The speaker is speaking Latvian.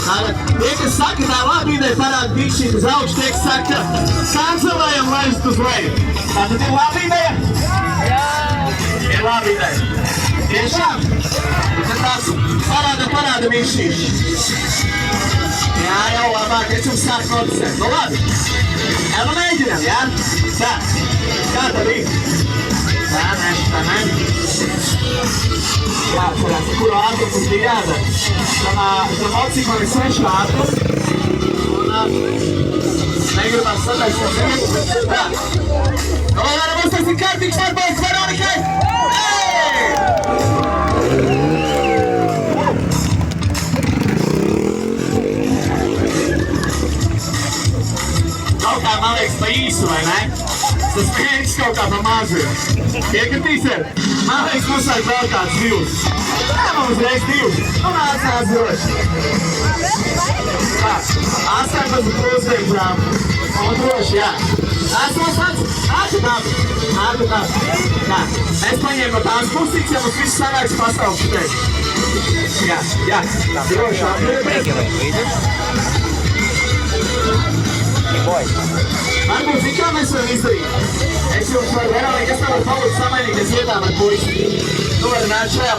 Tie, kas saka, tā labi ideja parāda dikšķīt uz augšu, tie, kas saka, kancelējam laist uz leju. Tātad ir labi ideja? Jā! Ir labi ideja. Tiešām? Tad tās parāda mīšķīši. Jā, jau labāk, es jums sāku noticēt. Nu labi. Jā, nu mēģinām, jā? Tā. Kā tad ir? Tā, nē. Jā, cerās, kuru ātrumu mums bija jādara. Tam motociklam ir 6 ātrums. Un negribās sataisīt vietu, bet tā. Nu, varam uztaisīt kārtīgs atbalsts Veronikai! Kaut kā, man liekas, pa īsu, vai ne? Tas mēģis kaut kā pa mazu. Piekritīsiet? Man liekas, mums vajag vēl kāds 2. Jā, man uzreiz 2. Nu, nāc droši. Tā, 18 plus, diemžēl. Un droši, jā. Nāc tā. Tā, es paņēmu no tās pusiks, ja mums viss sanāks pastāv šeit. Jā, droši. Varbūt zin, kā mēs varam izdarīt? Es jums varu, Veronika, es tev varu palūkt samainīties vietām ar puisi. Tu vari nākt šajā